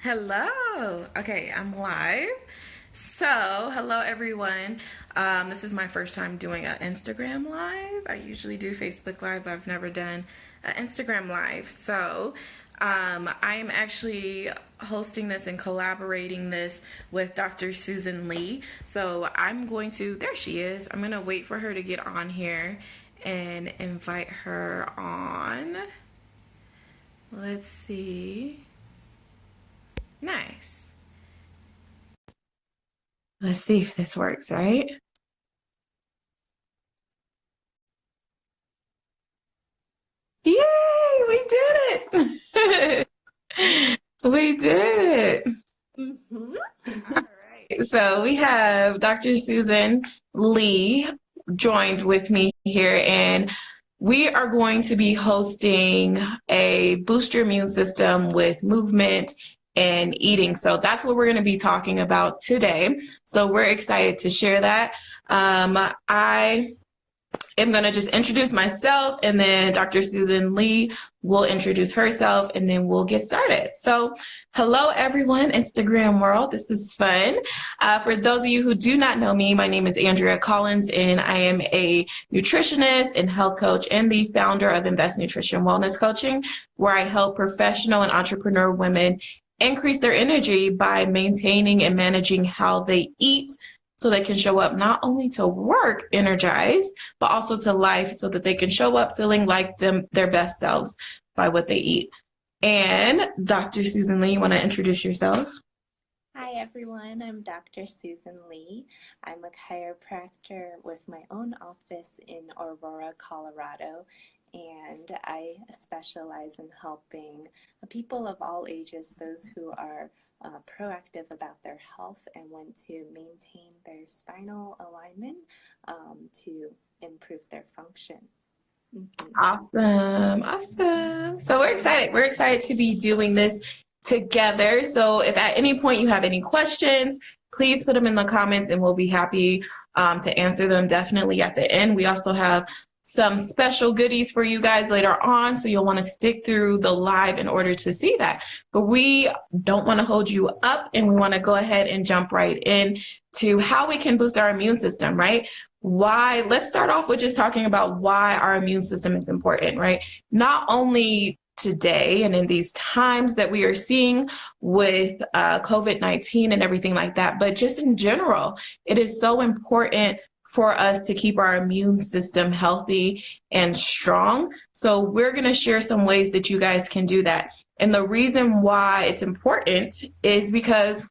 Hello. Okay, I'm live. Hello everyone. This is my first time doing an Instagram live. I usually do Facebook live, but I've never done an Instagram live. I'm actually hosting this and collaborating this with Dr. Susan Lee. There she is. I'm going to wait for her to get on here and invite her on. Let's see. Nice. Let's see if this works, right? Yay, we did it. We did it. All right. So we have Dr. Susan Lee joined with me here, and we are going to be hosting a boost your immune system with movement and eating. So that's what we're going to be talking about today. So we're excited to share that. I am going to just introduce myself, and then Dr. Susan Lee will introduce herself, and then we'll get started. So hello, everyone, Instagram world. This is fun. For those of you who do not know me, my name is Andrea Collins, and I am a nutritionist and health coach and the founder of Invest Nutrition Wellness Coaching, where I help professional and entrepreneur women increase their energy by maintaining and managing how they eat so they can show up not only to work energized, but also to life so that they can show up feeling like their best selves by what they eat. And Dr. Susan Lee, you want to introduce yourself? Hi everyone, I'm Dr. Susan Lee. I'm a chiropractor with my own office in Aurora, Colorado, and I specialize in helping people of all ages, those who are proactive about their health and want to maintain their spinal alignment to improve their function. Awesome. So we're excited. We're excited to be doing this together. So if at any point you have any questions, please put them in the comments and we'll be happy to answer them definitely at the end. We also have some special goodies for you guys later on, so you'll want to stick through the live in order to see that. But we don't want to hold you up, and we want to go ahead and jump right in to how we can boost our immune system, right? Why? Let's start off with just talking about why our immune system is important, right? Not only today and in these times that we are seeing with COVID-19 and everything like that, but just in general, it is so important for us to keep our immune system healthy and strong. So we're going to share some ways that you guys can do that. And the reason why it's important is because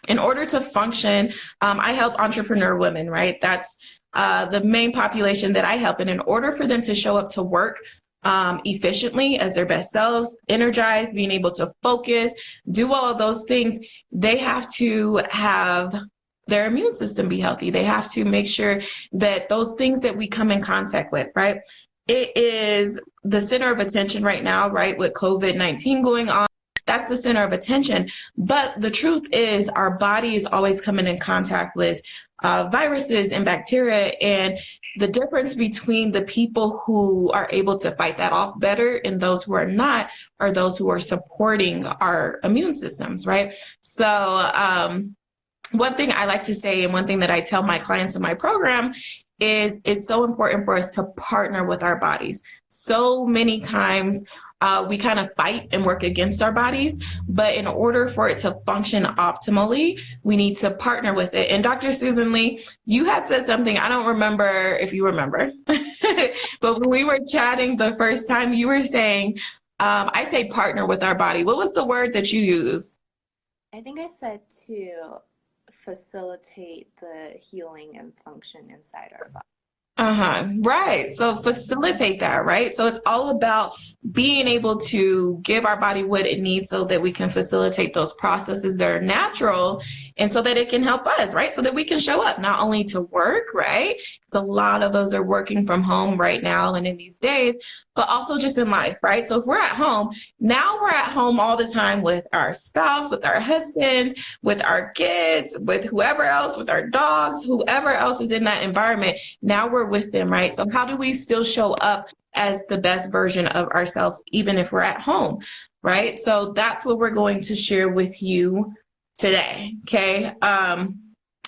in order to function, I help entrepreneur women, right? That's the main population that I help. And in order for them to show up to work efficiently as their best selves, energized, being able to focus, do all of those things, they have to have their immune system be healthy. They have to make sure that those things that we come in contact with, right? It is the center of attention right now, right? With COVID-19 going on, that's the center of attention. But the truth is our body is always coming in contact with viruses and bacteria. And the difference between the people who are able to fight that off better and those who are not are those who are supporting our immune systems, right? So, one thing I like to say, and one thing that I tell my clients in my program, is it's so important for us to partner with our bodies. So many times we kind of fight and work against our bodies, but in order for it to function optimally, we need to partner with it. And Dr. Susan Lee, you had said something, I don't remember if you remember, but when we were chatting the first time, you were saying, I say partner with our body. What was the word that you used? I think I said to facilitate the healing and function inside our body. Right. So facilitate that, right? So it's all about being able to give our body what it needs so that we can facilitate those processes that are natural and so that it can help us, right? So that we can show up not only to work, right? Because a lot of us are working from home right now and in these days, but also just in life, right? So if we're at home, now we're at home all the time with our spouse, with our husband, with our kids, with whoever else, with our dogs, whoever else is in that environment. Now we're with them, right? So how do we still show up as the best version of ourselves, even if we're at home, right? So that's what we're going to share with you today, okay?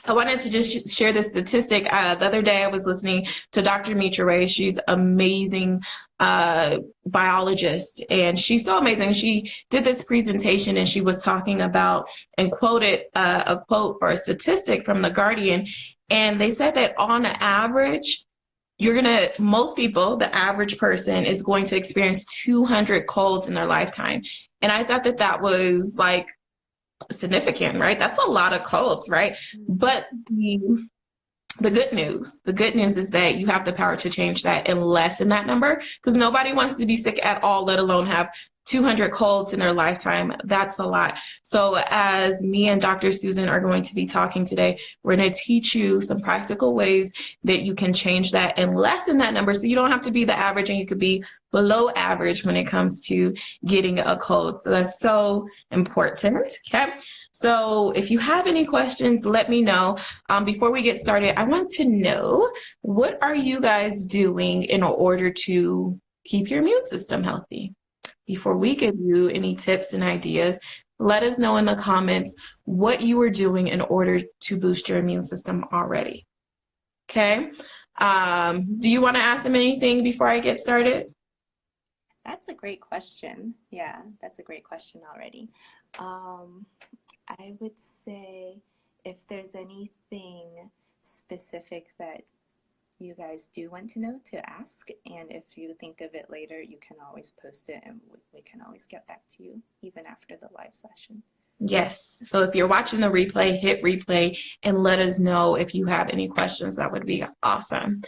I wanted to just share this statistic. The other day I was listening to Dr. Mitra Ray. She's amazing biologist, and she's so amazing. She did this presentation and she was talking about and quoted a quote or a statistic from The Guardian. And they said that on average, most people, the average person is going to experience 200 colds in their lifetime. And I thought that that was like significant, right? That's a lot of colds, right? But the good news is that you have the power to change that and lessen that number, because nobody wants to be sick at all, let alone have 200 colds in their lifetime. That's a lot. So as me and Dr. Susan are going to be talking today, we're going to teach you some practical ways that you can change that and lessen that number, so you don't have to be the average and you could be below average when it comes to getting a cold. So that's so important. Okay. So if you have any questions, let me know. Before we get started, I want to know, what are you guys doing in order to keep your immune system healthy? Before we give you any tips and ideas, let us know in the comments what you are doing in order to boost your immune system already. Okay. Do you want to ask them anything before I get started? That's a great question. Yeah, that's a great question already. I would say if there's anything specific that you guys do want to know, to ask, and if you think of it later, you can always post it and we can always get back to you even after the live session. Yes. So if you're watching the replay, hit replay and let us know if you have any questions. That would be awesome.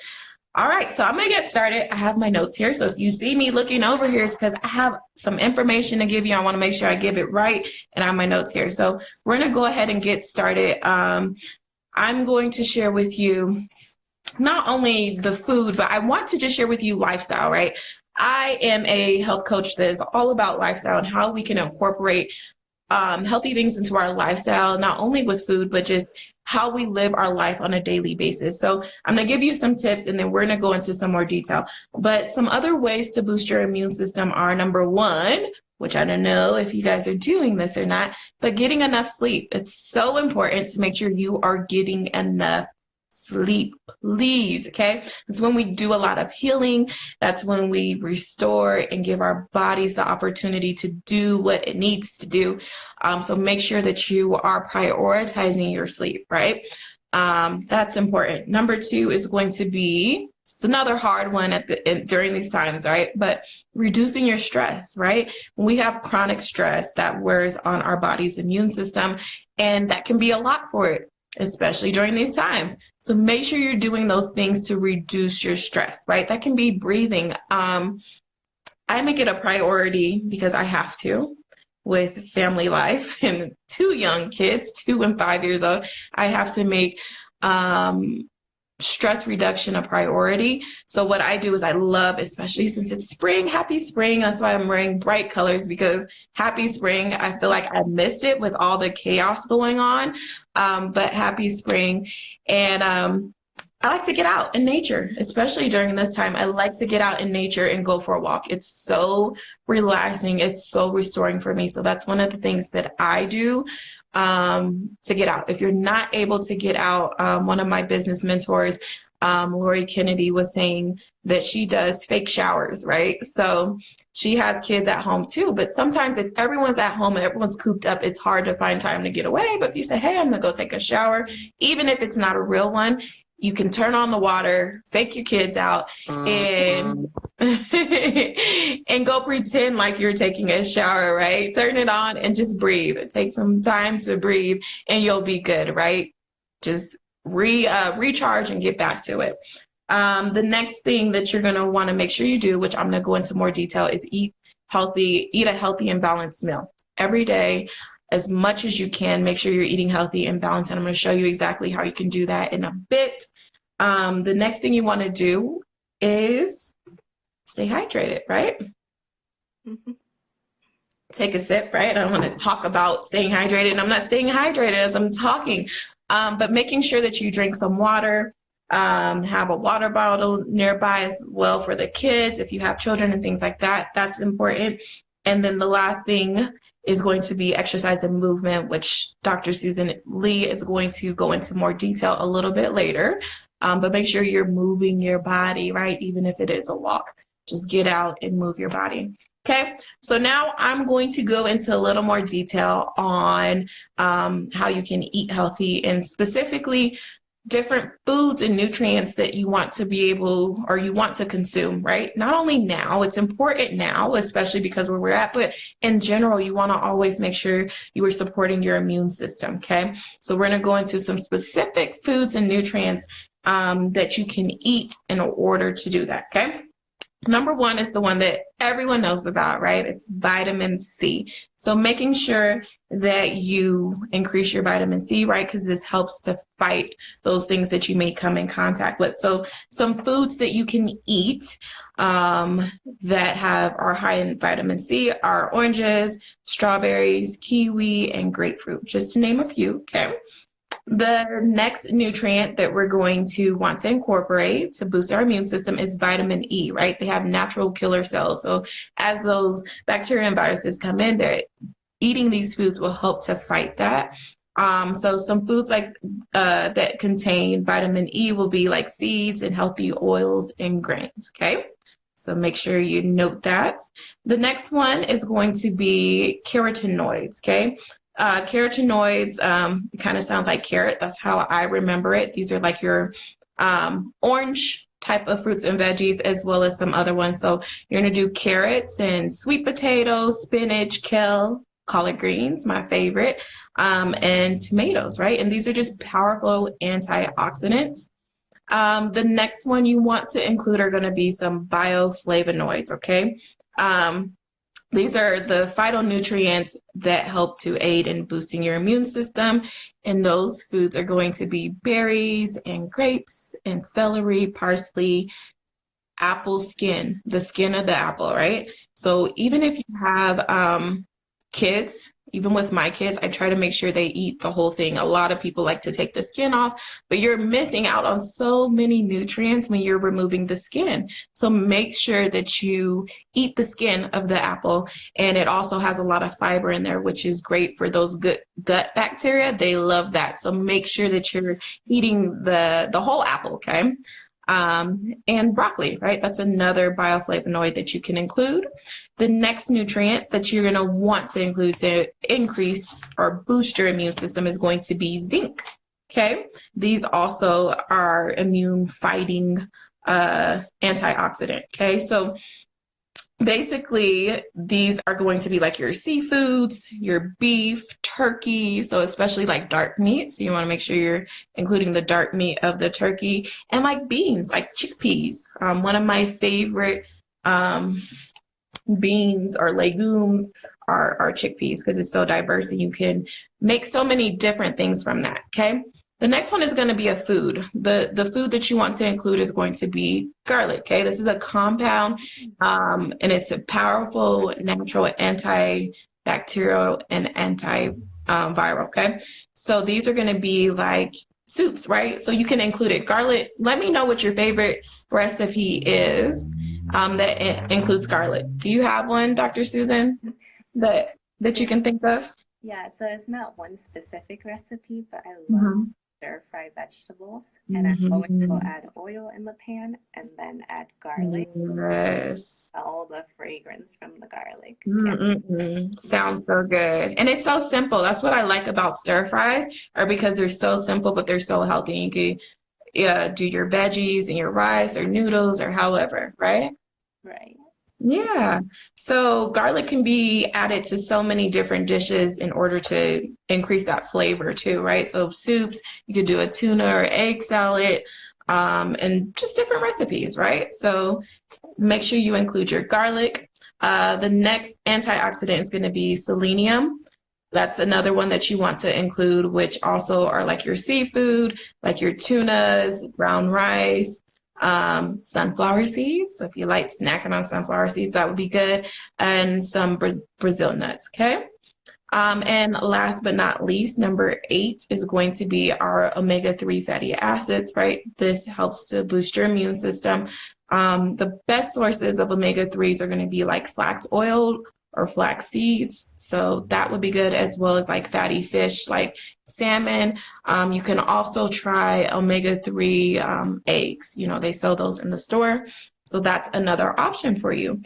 All right, so I'm going to get started. I have my notes here. So if you see me looking over here, it's because I have some information to give you. I want to make sure I give it right, and I have my notes here. So we're going to go ahead and get started. I'm going to share with you not only the food, but I want to just share with you lifestyle, right? I am a health coach that is all about lifestyle and how we can incorporate healthy things into our lifestyle, not only with food, but just how we live our life on a daily basis. So I'm going to give you some tips and then we're going to go into some more detail. But some other ways to boost your immune system are, number one, which I don't know if you guys are doing this or not, but getting enough sleep. It's so important to make sure you are getting enough sleep, please. Okay. It's when we do a lot of healing. That's when we restore and give our bodies the opportunity to do what it needs to do. So make sure that you are prioritizing your sleep, right? That's important. Number two is going to be, it's another hard one during these times, right? But reducing your stress, right? When we have chronic stress, that wears on our body's immune system, and that can be a lot for it, especially during these times. So make sure you're doing those things to reduce your stress, right? That can be breathing. I make it a priority because I have to, with family life and 2 young kids, 2 and 5 years old. I have to make stress reduction a priority. So what I do is I love, especially since it's spring, happy spring. That's why I'm wearing bright colors, because happy spring, I feel like I missed it with all the chaos going on. But happy spring. And I like to get out in nature, especially during this time. I like to get out in nature and go for a walk. It's so relaxing. It's so restoring for me. So that's one of the things that I do to get out. If you're not able to get out, one of my business mentors, Lori Kennedy, was saying that she does fake showers, right? So she has kids at home too, but sometimes if everyone's at home and everyone's cooped up, it's hard to find time to get away. But if you say, hey, I'm gonna go take a shower, even if it's not a real one, you can turn on the water, fake your kids out, and and go pretend like you're taking a shower, right? Turn it on and just breathe. Take some time to breathe and you'll be good, right? Just recharge and get back to it. The next thing that you're gonna wanna make sure you do, which I'm gonna go into more detail, is eat a healthy and balanced meal every day. As much as you can, make sure you're eating healthy and balanced. And I'm going to show you exactly how you can do that in a bit. The next thing you want to do is stay hydrated, right? Mm-hmm. Take a sip, right? I don't want to talk about staying hydrated, and I'm not staying hydrated as I'm talking, but making sure that you drink some water. Have a water bottle nearby as well for the kids. If you have children and things like that, that's important. And then the last thing is going to be exercise and movement, which Dr. Susan Lee is going to go into more detail a little bit later. But make sure you're moving your body, right? Even if it is a walk, just get out and move your body. Okay, so now I'm going to go into a little more detail on how you can eat healthy, and specifically different foods and nutrients that you want to be able, or you want to consume, right? Not only now, it's important now, especially because where we're at, but in general, you want to always make sure you are supporting your immune system, okay? So we're going to go into some specific foods and nutrients that you can eat in order to do that, okay? Number one is the one that everyone knows about, right? It's vitamin C. So making sure that you increase your vitamin C, right? Because this helps to fight those things that you may come in contact with. So some foods that you can eat that are high in vitamin C are oranges, strawberries, kiwi, and grapefruit, just to name a few, okay? The next nutrient that we're going to want to incorporate to boost our immune system is vitamin E, right? They have natural killer cells. So as those bacteria and viruses come in, eating these foods will help to fight that. So some foods like that contain vitamin E will be like seeds and healthy oils and grains, okay? So make sure you note that. The next one is going to be carotenoids, okay? Carotenoids kind of sounds like carrot. That's how I remember it. These are like your orange type of fruits and veggies, as well as some other ones. So you're going to do carrots and sweet potatoes, spinach, kale, collard greens, my favorite, and tomatoes, right? And these are just powerful antioxidants. The next one you want to include are going to be some bioflavonoids, okay? These are the phytonutrients that help to aid in boosting your immune system. And those foods are going to be berries and grapes and celery, parsley, apple skin, the skin of the apple, right? So even if you have kids, even with my kids, I try to make sure they eat the whole thing. A lot of people like to take the skin off, but you're missing out on so many nutrients when you're removing the skin. So make sure that you eat the skin of the apple. And it also has a lot of fiber in there, which is great for those good gut bacteria. They love that. So make sure that you're eating the whole apple, okay? And broccoli, right? That's another bioflavonoid that you can include. The next nutrient that you're going to want to include to increase or boost your immune system is going to be zinc. Okay. These also are immune fighting antioxidant. Okay. So basically, these are going to be like your seafoods, your beef, turkey, so especially like dark meat. So you want to make sure you're including the dark meat of the turkey, and like beans, like chickpeas. One of my favorite beans or legumes are chickpeas because it's so diverse and you can make so many different things from that, okay? The next one is going to be a food. The food that you want to include is going to be garlic, okay? This is a compound, and it's a powerful natural antibacterial and antiviral, okay? So these are going to be like soups, right? So you can include it. Garlic, let me know what your favorite recipe is that includes garlic. Do you have one, Dr. Susan, that you can think of? Yeah, so it's not one specific recipe, but I love stir-fry vegetables, and I always will add oil in the pan and then add garlic. Yes. All the fragrance from the garlic. Sounds so good. And it's so simple. That's what I like about stir fries, are because they're so simple, but they're so healthy. You can do your veggies and your rice or noodles or however, right? Right. Yeah. So garlic can be added to so many different dishes in order to increase that flavor too, right? So soups, you could do a tuna or egg salad, and just different recipes, right? So make sure you include your garlic. The next antioxidant is going to be selenium. That's another one that you want to include, which also are like your seafood, like your tunas, brown rice, sunflower seeds. So if you like snacking on sunflower seeds, that would be good. And some Brazil nuts, okay? And last but not least, number 8 is going to be our omega-3 fatty acids, right? This helps to boost your immune system. The best sources of omega-3s are going to be like flax oil or flax seeds. So that would be good, as well as like fatty fish like salmon. You can also try omega-3 eggs. You know, they sell those in the store. So that's another option for you.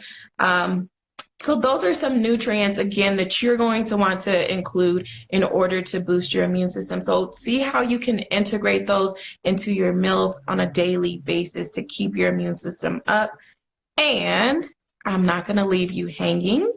So those are some nutrients, again, that you're going to want to include in order to boost your immune system. So see how you can integrate those into your meals on a daily basis to keep your immune system up. And I'm not going to leave you hanging.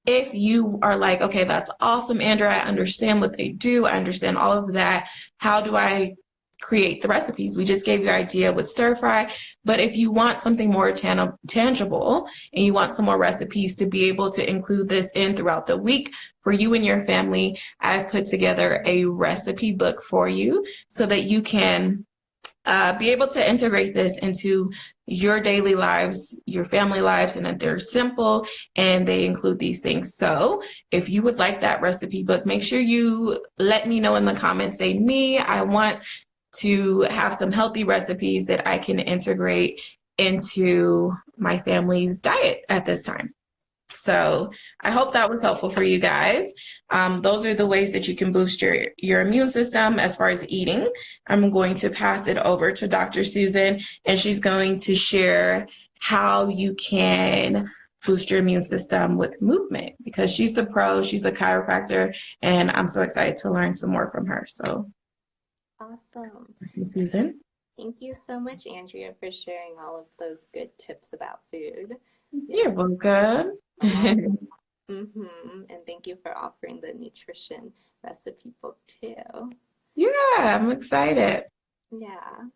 If you are like, okay, that's awesome, Andrea, I understand what they do, I understand all of that. How do I create the recipes? We just gave you an idea with stir fry, but if you want something more tangible and you want some more recipes to be able to include this in throughout the week for you and your family, I've put together a recipe book for you so that you can be able to integrate this into your daily lives, your family lives, and that they're simple and they include these things. So if you would like that recipe book, make sure you let me know in the comments. Say, me, I want to have some healthy recipes that I can integrate into my family's diet at this time. So I hope that was helpful for you guys. Those are the ways that you can boost your immune system as far as eating. I'm going to pass it over to Dr. Susan, and she's going to share how you can boost your immune system with movement, because she's the pro, she's a chiropractor, and I'm so excited to learn some more from her. So, Awesome. thank you, Susan. Thank you so much, Andrea, for sharing all of those good tips about food. You're welcome. And thank you for offering the nutrition recipe book too. Yeah, I'm excited. Yeah.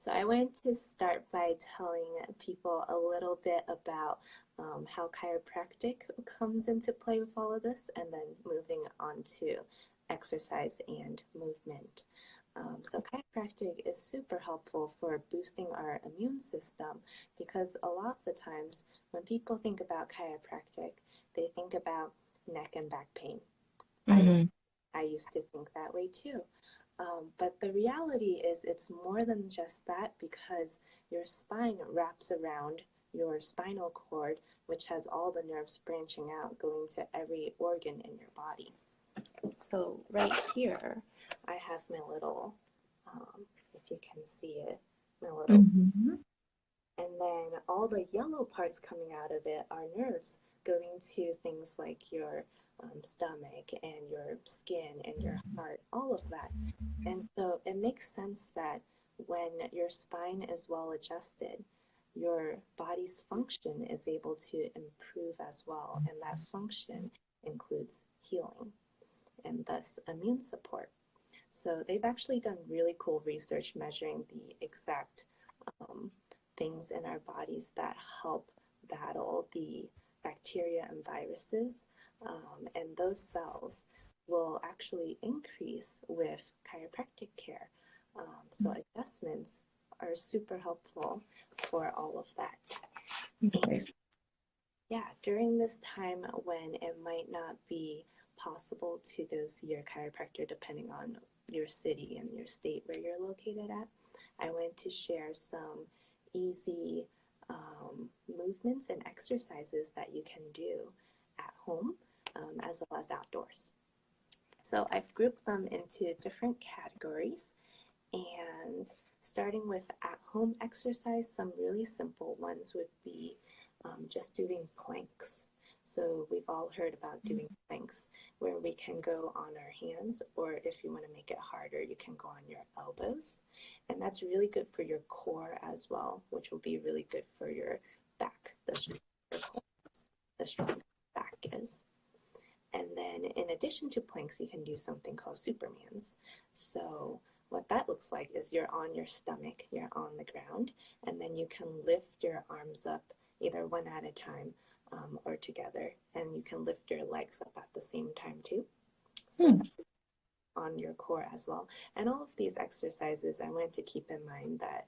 So I wanted to start by telling people a little bit about how chiropractic comes into play with all of this, and then moving on to exercise and movement. So chiropractic is super helpful for boosting our immune system, because a lot of the times when people think about chiropractic, they think about neck and back pain. Mm-hmm. I used to think that way too. But the reality is it's more than just that, because your spine wraps around your spinal cord, which has all the nerves branching out, going to every organ in your body. So right here, I have my little, if you can see it, my little, Mm-hmm. and then all the yellow parts coming out of it are nerves going to things like your stomach and your skin and your heart, all of that. And so it makes sense that when your spine is well adjusted, your body's function is able to improve as well. And that function includes healing and thus immune support. So they've actually done really cool research measuring the exact things in our bodies that help battle the bacteria and viruses. And those cells will actually increase with chiropractic care. So adjustments are super helpful for all of that. Nice. Yeah, during this time when it might not be possible to go see your chiropractor, depending on your city and your state where you're located at, I wanted to share some easy movements and exercises that you can do at home as well as outdoors. So I've grouped them into different categories, and starting with at-home exercise, some really simple ones would be just doing planks. So we've all heard about doing planks, where we can go on our hands, or if you want to make it harder, you can go on your elbows. And that's really good for your core as well, which will be really good for your back, the stronger back is. And then in addition to planks, you can do something called Supermans. So what that looks like is you're on your stomach, you're on the ground, and then you can lift your arms up either one at a time or together, and you can lift your legs up at the same time too. So that's on your core as well. And all of these exercises, I wanted to keep in mind that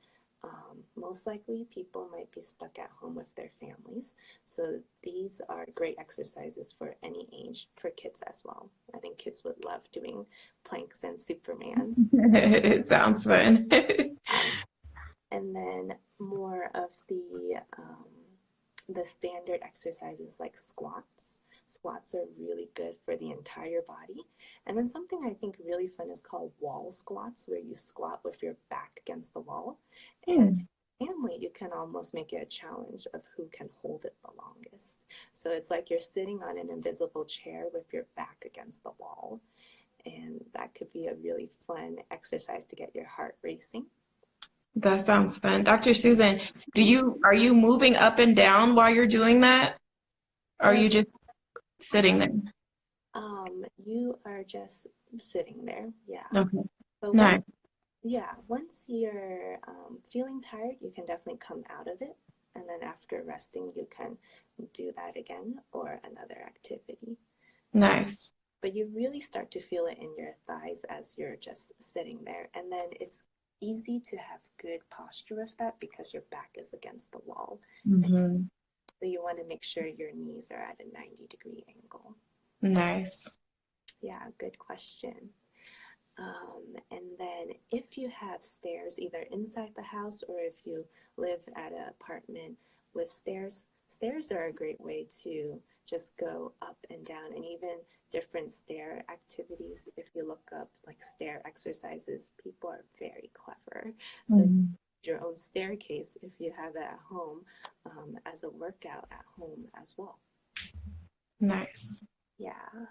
Most likely people might be stuck at home with their families. So these are great exercises for any age, for kids as well. I think kids would love doing planks and Supermans. It sounds fun. And then more of the standard exercises like squats. Squats are really good for the entire body. And then something I think really fun is called wall squats, where you squat with your back against the wall. And family, you can almost make it a challenge of who can hold it the longest. So it's like you're sitting on an invisible chair with your back against the wall. And that could be a really fun exercise to get your heart racing. That sounds fun. Dr. Susan, are you moving up and down while you're doing that? Or are No, you just sitting there? you are just sitting there. Yeah. Okay. But Nice. once you're feeling tired, you can definitely come out of it. And then after resting, you can do that again or another activity. Nice. But you really start to feel it in your thighs as you're just sitting there. And then it's easy to have good posture with that because your back is against the wall. Hmm. So you want to make sure your knees are at a 90-degree angle. Nice. Yeah, good question. And then if you have stairs either inside the house or if you live at an apartment with stairs, stairs are a great way to just go up and down, and even different stair activities. If you look up like stair exercises, people are very clever. So your own staircase if you have it at home as a workout at home as well. Nice. Yeah.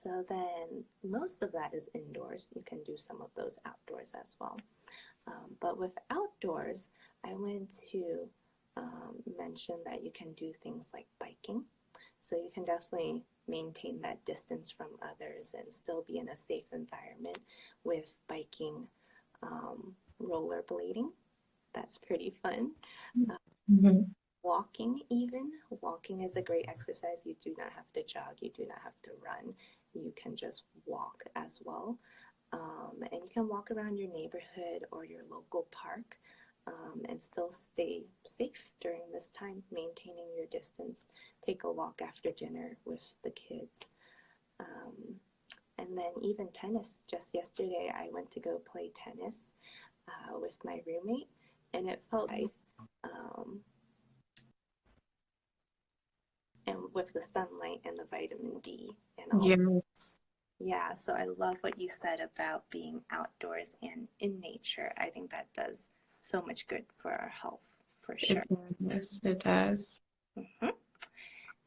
So then most of that is indoors. You can do some of those outdoors as well. But with outdoors, I want to mention that you can do things like biking. So you can definitely maintain that distance from others and still be in a safe environment with biking, rollerblading. That's pretty fun. Hmm. Walking, even. Walking is a great exercise. You do not have to jog, you do not have to run. You can just walk as well. And you can walk around your neighborhood or your local park and still stay safe during this time, maintaining your distance. Take a walk after dinner with the kids. And then even tennis. Just yesterday, I went to go play tennis with my roommate, and it felt right. Um, and with the sunlight and the vitamin D and all. Yes. Yeah, so I love what you said about being outdoors and in nature. I think that does so much good for our health, for sure. It does. It does. Mhm.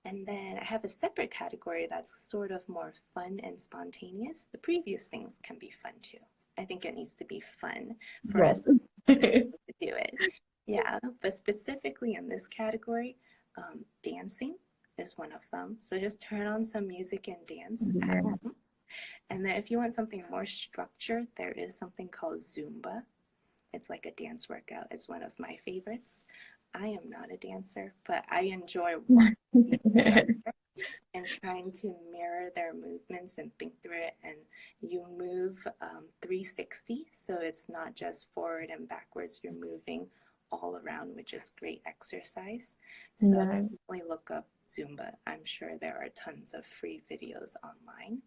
And then I have a separate category that's sort of more fun and spontaneous. The previous things can be fun too. I think it needs to be fun for us Yes. to do it. Yeah, but specifically in this category, dancing is one of them. So just turn on some music and dance at home. And then if you want something more structured, there is something called Zumba. It's like a dance workout. It's one of my favorites. I am not a dancer, but I enjoy watching people and trying to mirror their movements and think through it. And you move 360, so it's not just forward and backwards. You're moving all around, which is great exercise. So definitely look up Zumba. I'm sure there are tons of free videos online.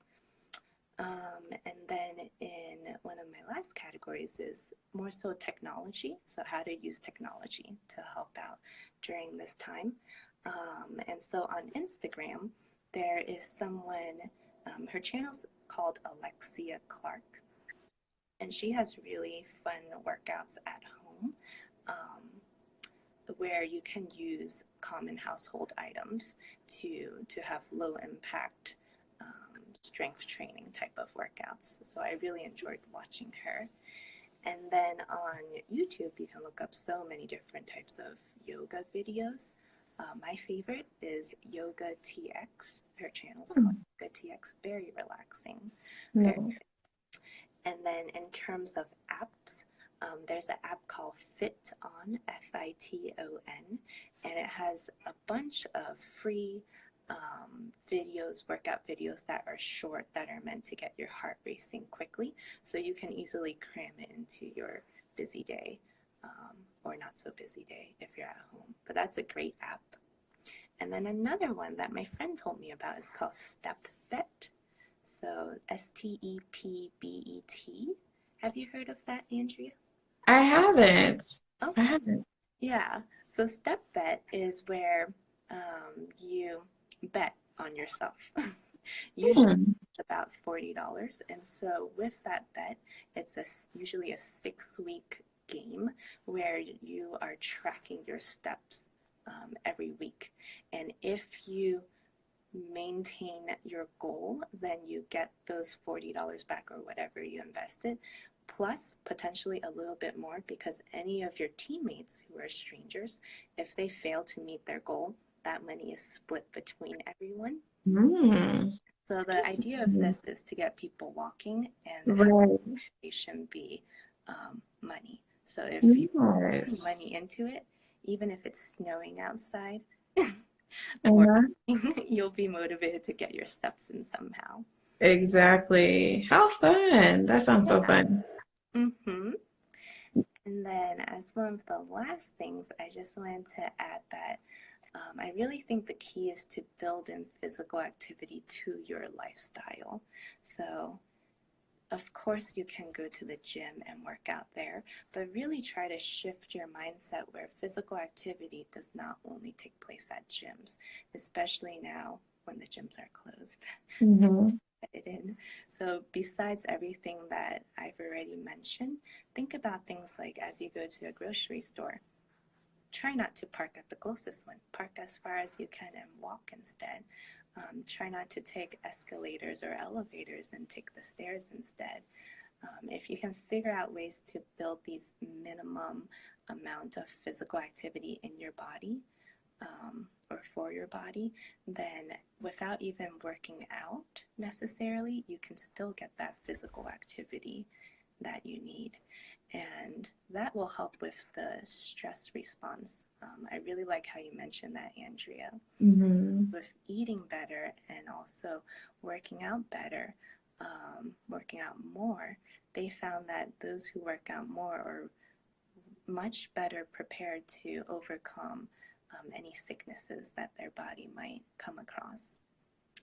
And then in one of my last categories is more so technology. So how to use technology to help out during this time. And so on Instagram, there is someone, her channel's called Alexia Clark. And she has really fun workouts at home where you can use common household items to have low impact strength training type of workouts. So I really enjoyed watching her. And then on YouTube, you can look up so many different types of yoga videos. My favorite is Yoga TX. Her channel is called Yoga TX. Very relaxing. Very. And then in terms of apps, there's an app called FitOn, FITON, and it has a bunch of free videos, workout videos that are short, that are meant to get your heart racing quickly, so you can easily cram it into your busy day or not so busy day if you're at home. But that's a great app. And then another one that my friend told me about is called StepBet. So STEPBET. Have you heard of that, Andrea? I haven't. I Okay. haven't. Yeah. So StepBet is where you bet on yourself. Usually Hmm. it's about $40. And so with that bet, it's usually a 6-week game where you are tracking your steps every week. And if you maintain your goal, then you get those $40 back or whatever you invested, plus potentially a little bit more, because any of your teammates who are strangers, if they fail to meet their goal, that money is split between everyone. Hmm. So the idea of this is to get people walking and have Right. motivation be money. So if you put Yes. money into it, even if it's snowing outside, or Uh-huh. you'll be motivated to get your steps in somehow. Exactly. How fun. That sounds so Yeah. fun. Mm-hmm. And then, as one of the last things, I just wanted to add that I really think the key is to build in physical activity to your lifestyle. So, of course, you can go to the gym and work out there, but really try to shift your mindset where physical activity does not only take place at gyms, especially now when the gyms are closed. So, Hmm. it in. So besides everything that I've already mentioned, think about things like as you go to a grocery store, try not to park at the closest one. Park as far as you can and walk instead. Try not to take escalators or elevators and take the stairs instead. If you can figure out ways to build these minimum amount of physical activity in your body, or for your body, then without even working out necessarily, you can still get that physical activity that you need. And that will help with the stress response. I really like how you mentioned that, Andrea. Hmm. With eating better and also working out better, working out more, they found that those who work out more are much better prepared to overcome any sicknesses that their body might come across.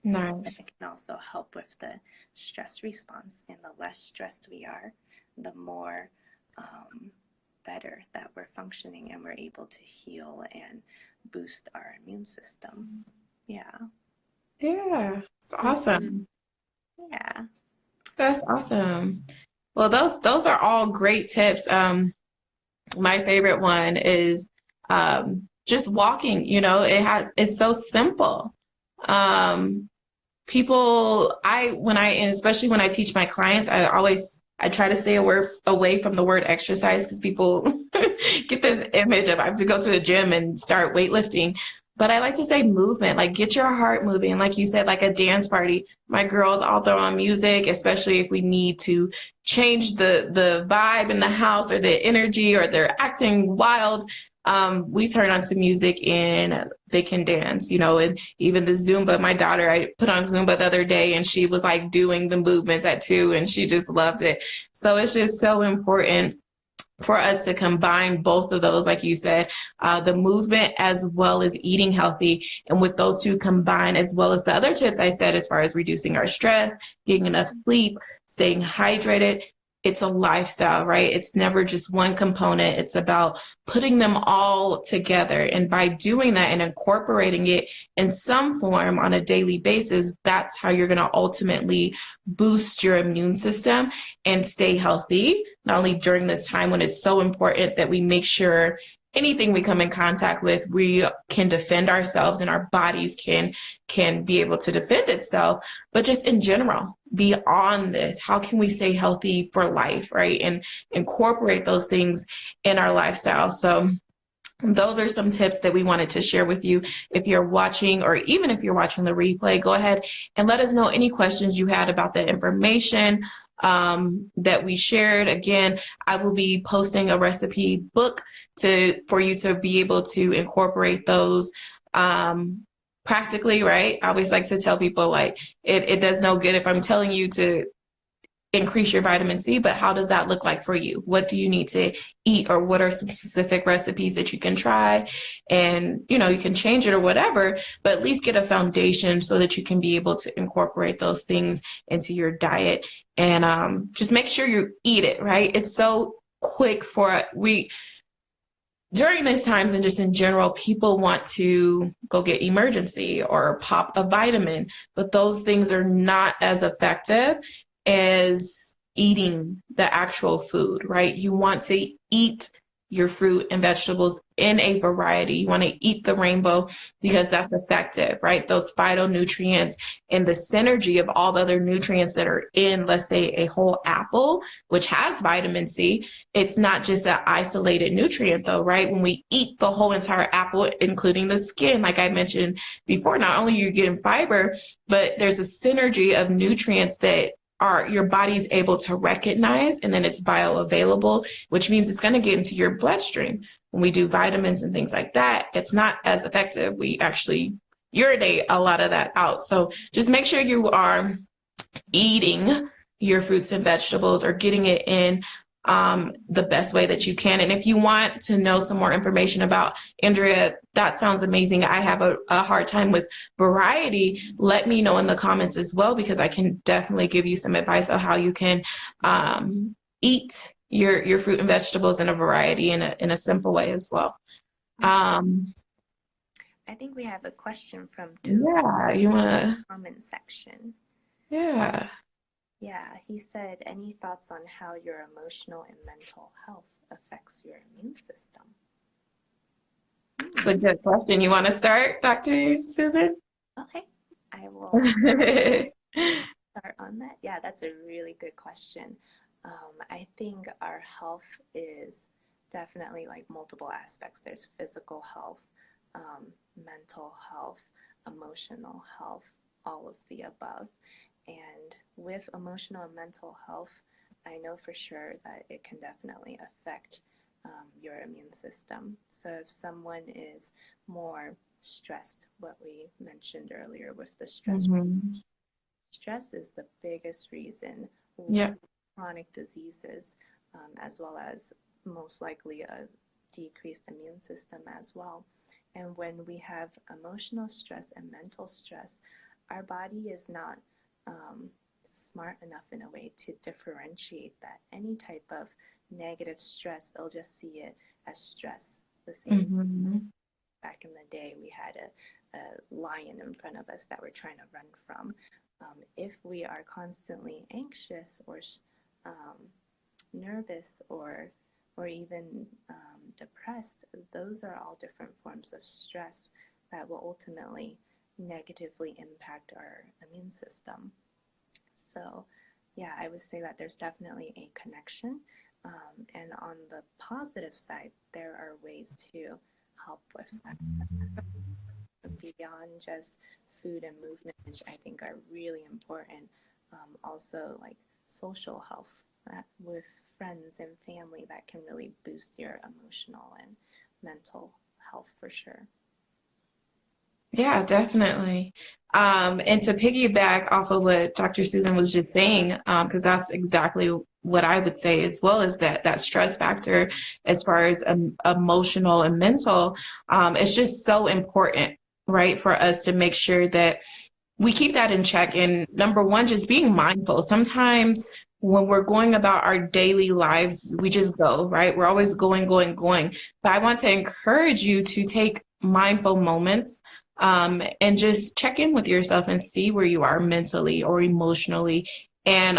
And Nice. it can also help with the stress response. And the less stressed we are, the more better that we're functioning and we're able to heal and boost our immune system. Yeah. Yeah. It's Mm-hmm. awesome. Yeah. That's awesome. Well, those are all great tips. My favorite one is just walking. It's so simple. Um, and especially when I teach my clients, I try to stay away from the word exercise because people get this image of I have to go to the gym and start weightlifting. But I like to say movement, like get your heart moving. Like you said, like a dance party. My girls all throw on music, especially if we need to change the vibe in the house or the energy or they're acting wild. We turn on some music and they can dance, and even the Zumba. My daughter, I put on Zumba the other day and she was like doing the movements at 2 and she just loved it. So it's just so important for us to combine both of those, like you said, the movement as well as eating healthy. And with those two combined, as well as the other tips I said, as far as reducing our stress, getting enough sleep, staying hydrated, it's a lifestyle, right? It's never just one component. It's about putting them all together. And by doing that and incorporating it in some form on a daily basis, that's how you're going to ultimately boost your immune system and stay healthy, not only during this time when it's so important that we make sure anything we come in contact with, we can defend ourselves and our bodies can be able to defend itself, but just in general, beyond this, how can we stay healthy for life, right? And incorporate those things in our lifestyle. So those are some tips that we wanted to share with you. If you're watching, or even if you're watching the replay, go ahead and let us know any questions you had about the information that we shared. Again, I will be posting a recipe book for you to be able to incorporate those practically, right? I always like to tell people, like, it does no good if I'm telling you to increase your vitamin C, but how does that look like for you? What do you need to eat, or what are some specific recipes that you can try? And, you know, you can change it or whatever, but at least get a foundation so that you can be able to incorporate those things into your diet. And just make sure you eat it, right? It's so quick for during these times and just in general, people want to go get emergency or pop a vitamin, but those things are not as effective as eating the actual food, right? You want to eat your fruit and vegetables in a variety. You want to eat the rainbow because that's effective, right? Those phytonutrients and the synergy of all the other nutrients that are in, let's say, a whole apple, which has vitamin C. It's not just an isolated nutrient though, right? When we eat the whole entire apple, including the skin, like I mentioned before, not only are you getting fiber, but there's a synergy of nutrients that your body's able to recognize, and then it's bioavailable, which means it's going to get into your bloodstream. When we do vitamins and things like that, it's not as effective. We actually urinate a lot of that out. So just make sure you are eating your fruits and vegetables or getting it in the best way that you can. And if you want to know some more information about Andrea, that sounds amazing. I have a hard time with variety. Let me know in the comments as well, because I can definitely give you some advice on how you can eat your fruit and vegetables in a variety in a simple way as well. I think we have a question from Yeah, you wanna comment section. Yeah. Yeah, he said, any thoughts on how your emotional and mental health affects your immune system? It's a good question. You want to start, Dr. Susan? Okay, I will start on that. Yeah, that's a really good question. I think our health is definitely like multiple aspects. There's physical health, mental health, emotional health, all of the above. And with emotional and mental health, I know for sure that it can definitely affect your immune system. So if someone is more stressed, what we mentioned earlier with the stress, stress is the biggest reason Yeah. chronic diseases, as well as most likely a decreased immune system as well. And when we have emotional stress and mental stress, our body is not smart enough in a way to differentiate that. Any type of negative stress, they'll just see it as stress. The same back in the day, we had a lion in front of us that we're trying to run from. If we are constantly anxious or nervous or even depressed, those are all different forms of stress that will ultimately negatively impact our immune system. So yeah, I would say that there's definitely a connection. And on the positive side, there are ways to help with that. Beyond just food and movement, which I think are really important. Also like social health with friends and family that can really boost your emotional and mental health for sure. Yeah, definitely. And to piggyback off of what Dr. Susan was just saying, because that's exactly what I would say as well, is that stress factor as far as emotional and mental, it's just so important, right, for us to make sure that we keep that in check. And number one, just being mindful. Sometimes when we're going about our daily lives, we just go, right? We're always going. But I want to encourage you to take mindful moments and just check in with yourself and see where you are mentally or emotionally. And,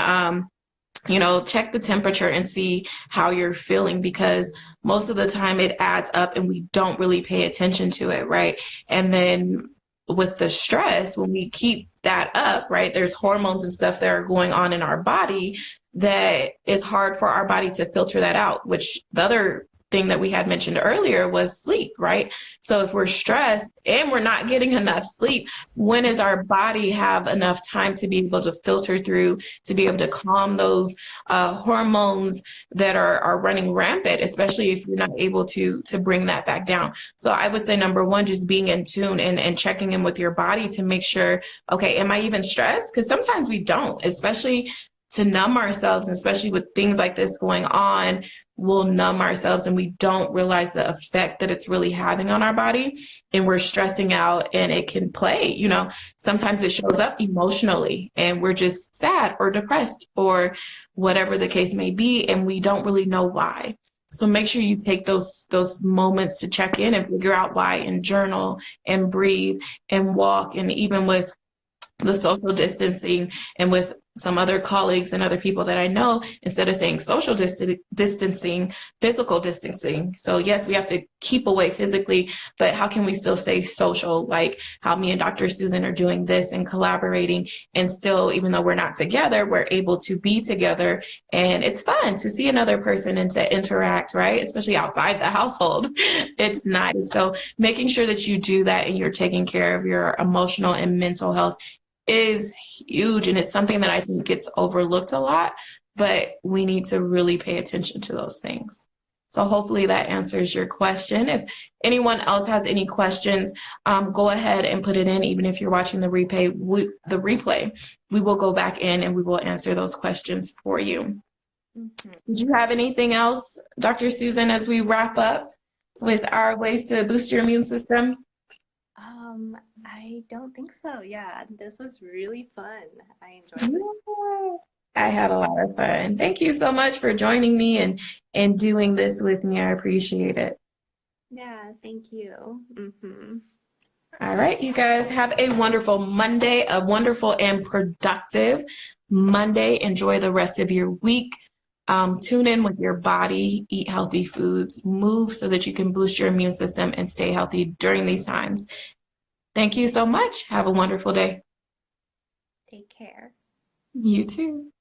check the temperature and see how you're feeling, because most of the time it adds up and we don't really pay attention to it, right? And then with the stress, when we keep that up, right, there's hormones and stuff that are going on in our body that it's hard for our body to filter that out, which the other thing that we had mentioned earlier was sleep, right? So if we're stressed and we're not getting enough sleep, when does our body have enough time to be able to filter through, to be able to calm those hormones that are running rampant, especially if you're not able to bring that back down? So I would say number one, just being in tune and checking in with your body to make sure, okay, am I even stressed? Because sometimes we don't, especially numb ourselves, especially with things like this going on. We'll numb ourselves and we don't realize the effect that it's really having on our body. And we're stressing out and it can play, sometimes it shows up emotionally and we're just sad or depressed or whatever the case may be. And we don't really know why. So make sure you take those moments to check in and figure out why, and journal and breathe and walk. And even with the social distancing and with some other colleagues and other people that I know, instead of saying social distancing, physical distancing. So yes, we have to keep away physically, but how can we still stay social? Like how me and Dr. Susan are doing this and collaborating, and still, even though we're not together, we're able to be together. And it's fun to see another person and to interact, right? Especially outside the household. It's nice. So making sure that you do that and you're taking care of your emotional and mental health is huge, and it's something that I think gets overlooked a lot, but we need to really pay attention to those things. So hopefully that answers your question. If anyone else has any questions, go ahead and put it in. Even if you're watching the replay, we will go back in and we will answer those questions for you. Mm-hmm. Did you have anything else, Dr. Susan, as we wrap up with our ways to boost your immune system? I don't think so. Yeah, this was really fun. I enjoyed this. I had a lot of fun. Thank you so much for joining me and doing this with me. I appreciate it. Yeah, thank you. Mm-hmm. All right, you guys have a wonderful Monday, a wonderful and productive Monday. Enjoy the rest of your week. Tune in with your body, eat healthy foods, move so that you can boost your immune system and stay healthy during these times. Thank you so much. Have a wonderful day. Take care. You too.